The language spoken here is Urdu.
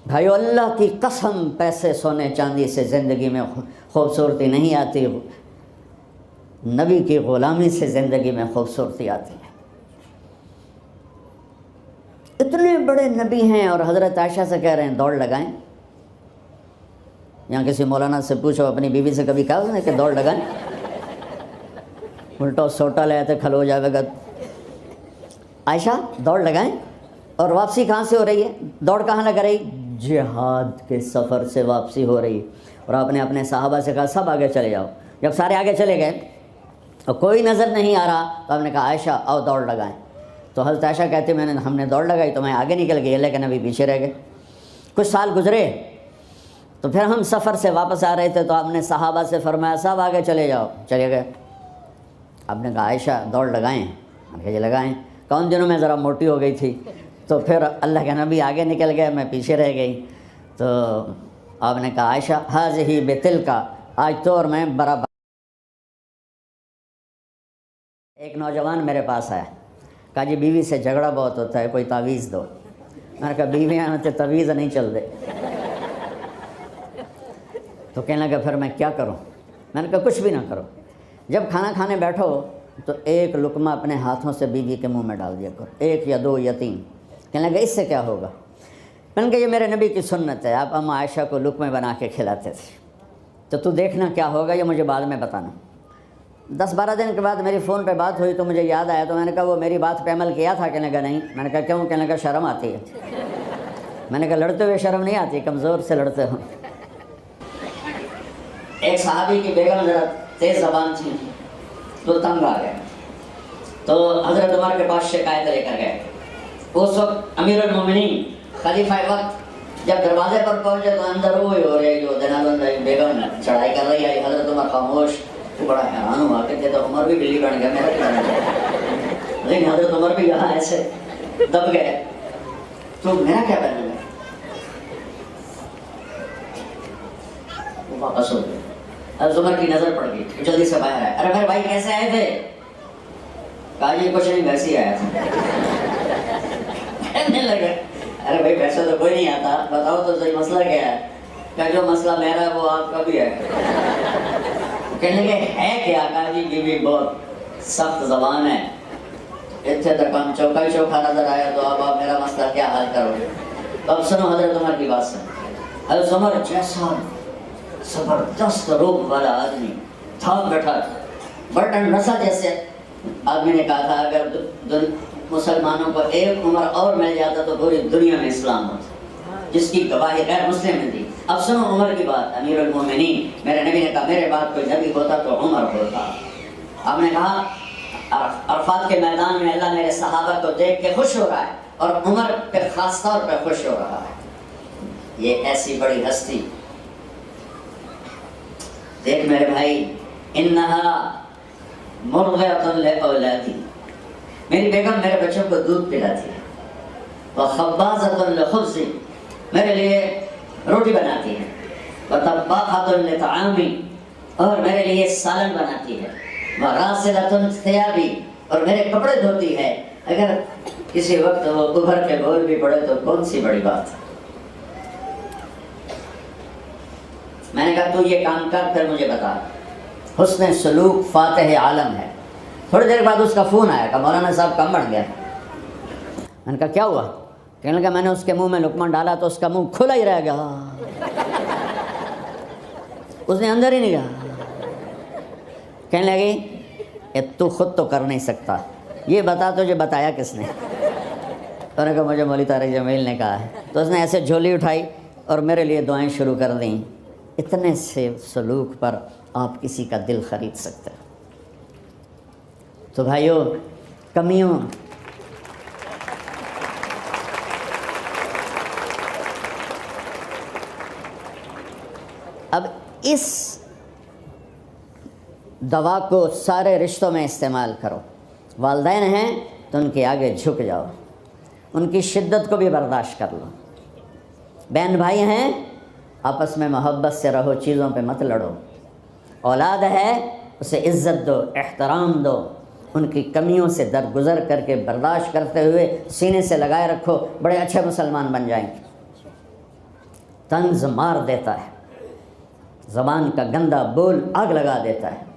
بھائیو اللہ کی قسم پیسے سونے چاندی سے زندگی میں خوبصورتی نہیں آتی، نبی کی غلامی سے زندگی میں خوبصورتی آتی ہے۔ اتنے بڑے نبی ہیں اور حضرت عائشہ سے کہہ رہے ہیں دوڑ لگائیں۔ یہاں کسی مولانا سے پوچھو اپنی بیوی سے کبھی کہا اس نے کہ دوڑ لگائیں؟ الٹا سوٹا لے آتے کھلو جائے گا۔ عائشہ دوڑ لگائیں، اور واپسی کہاں سے ہو رہی ہے؟ دوڑ کہاں لگ رہی؟ جہاد کے سفر سے واپسی ہو رہی ہے۔ اور آپ نے اپنے صحابہ سے کہا سب آگے چلے جاؤ۔ جب سارے آگے چلے گئے اور کوئی نظر نہیں آ رہا تو آپ نے کہا عائشہ آؤ دوڑ لگائیں۔ تو حضرت عائشہ کہتی ہم نے دوڑ لگائی تو میں آگے نکل گئی لیکن ابھی پیچھے رہ گئے۔ کچھ سال گزرے تو پھر ہم سفر سے واپس آ رہے تھے تو آپ نے صحابہ سے فرمایا سب آگے چلے جاؤ، چلے گئے۔ آپ نے کہا عائشہ دوڑ لگائیں؟ ہم کہا جی لگائیں۔ کون دنوں میں ذرا موٹی ہو گئی تھی تو پھر اللہ کے نبی آگے نکل گئے، میں پیچھے رہ گئی۔ تو آپ نے کہا عائشہ ہاذہ بتلک، آج تو اور میں برابر۔ ایک نوجوان میرے پاس آیا، کہا جی بیوی سے جھگڑا بہت ہوتا ہے، کوئی تعویذ دو۔ میں نے کہا بیویاں تو تعویذ نہیں چل دے۔ تو کہنے لگا پھر میں کیا کروں؟ میں نے کہا کچھ بھی نہ کرو، جب کھانا کھانے بیٹھو تو ایک لقمہ اپنے ہاتھوں سے بیوی کے منہ میں ڈال دیا کرو، 1 یا 2 یا 3۔ کہنے لگا اس سے کیا ہوگا؟ میں نے کہا یہ میرے نبی کی سنت ہے، آپ ام عائشہ کو لقمے بنا کے کھلاتے تھے، تو دیکھنا کیا ہوگا یہ مجھے بعد میں بتانا۔ 10-12 دن کے بعد میری فون پہ بات ہوئی تو مجھے یاد آیا، تو میں نے کہا وہ میری بات پہ عمل کیا تھا؟ کہنے لگا نہیں۔ میں نے کہا کیوں؟ کہنے لگا شرم آتی ہے۔ میں نے کہا لڑتے ہوئے شرم نہیں آتی، کمزور سے لڑتے ہو۔ ایک صحابی کی بیگم ذرا تیز زبان تھی تو تنگ آ گئے، تو حضرت عمر کے پاس شکایت لے کر گئے۔ اس وقت امیر المومنین خلیفہ وقت جب دروازے پر پہنچے تو اندر وہی ہو رہے جو جناب بیگم چڑھائی کر رہی ہے، حضرت عمر خاموش۔ وہ بڑا حیران ہوا کہ تو عمر بھی بلی بن گیا، میرا کیا بن گیا؟ لیکن حضرت عمر بھی یہاں ایسے دب گئے تو میرا کیا بن گیا؟ وہ واپس ہو گئے۔ حضرت عمر کی نظر پڑ گئی، جلدی سے باہر آئے۔ ارے میرے بھائی کیسے آئے تھے؟ کہا یہ کچھ نہیں ویسے ہی آیا تھا۔ کہنے لگے ارے بھائی ویسے تو کوئی نہیں آتا، بتاؤ تو صحیح مسئلہ کیا ہے؟ کہ جو مسئلہ میرا ہے وہ آپ کا بھی ہے۔ کہنے لگے ہے کیا؟ کہا جی بیوی بہت سخت زبان ہے، اتنے تک ہم چوکا ہی چوکھا نظر آیا تو اب آپ میرا مسئلہ کیا حل کرو گے؟ تو اب سنو حضرت عمر کی بات سن۔ حضرت عمر جیسا زبردست روح والا آدمی تھا بیٹھا، برٹن رسا جیسے آدمی نے کہا تھا اگر مسلمانوں کو ایک عمر اور مل جاتا تو پوری دنیا میں اسلام ہوتا، جس کی گواہی غیر مسلم نے دی۔ اب سنو عمر کی بات، امیر المومنین، میرے نبی نے کہا میرے بعد کوئی نبی ہوتا تو عمر ہوتا۔ آپ نے کہا عرفات کے میدان میں اللہ میرے صحابہ کو دیکھ کے خوش ہو رہا ہے اور عمر پہ خاص طور پہ خوش ہو رہا ہے۔ یہ ایسی بڑی ہستی، دیکھ میرے بھائی، انہا مرضعۃ لاولادی، میری بیگم میرے بچوں کو دودھ پلاتی ہے، وخبازۃ لخبز، میرے لیے روٹی بناتی ہے، وطباخۃ لطعامی، اور میرے لیے سالن بناتی ہے، وراسلۃ ثیابی، اور میرے کپڑے دھوتی ہے۔ اگر کسی وقت وہ ابھر کے بول بھی پڑے تو کون سی بڑی بات ہے؟ میں نے کہا تو یہ کام کر پھر مجھے بتا۔ حسن سلوک فاتح عالم ہے۔ تھوڑی دیر بعد اس کا فون آیا کہ مولانا صاحب کم بڑھ گیا۔ میں نے کہا کیا ہوا؟ کہنے لگا میں نے اس کے منہ میں لقمہ ڈالا تو اس کا منہ کھلا ہی رہ گیا، اس نے اندر ہی نہیں گیا۔ کہنے لگی تو خود تو کر نہیں سکتا، یہ بتا تجھے بتایا کس نے؟ تو نے کہا مجھے مولوی طارق جمیل نے کہا ہے۔ تو اس نے ایسے جھولی اٹھائی اور میرے لیے دعائیں شروع کر دیں۔ اتنے سے سلوک پر آپ کسی کا دل خرید سکتے ہیں۔ تو بھائیو کمیوں اب اس دوا کو سارے رشتوں میں استعمال کرو۔ والدین ہیں تو ان کے آگے جھک جاؤ، ان کی شدت کو بھی برداشت کر لو۔ بہن بھائی ہیں آپس میں محبت سے رہو، چیزوں پہ مت لڑو۔ اولاد ہے اسے عزت دو، احترام دو، ان کی کمیوں سے درگزر کر کے برداشت کرتے ہوئے سینے سے لگائے رکھو، بڑے اچھے مسلمان بن جائیں گے۔ طنز مار دیتا ہے، زبان کا گندا بول آگ لگا دیتا ہے۔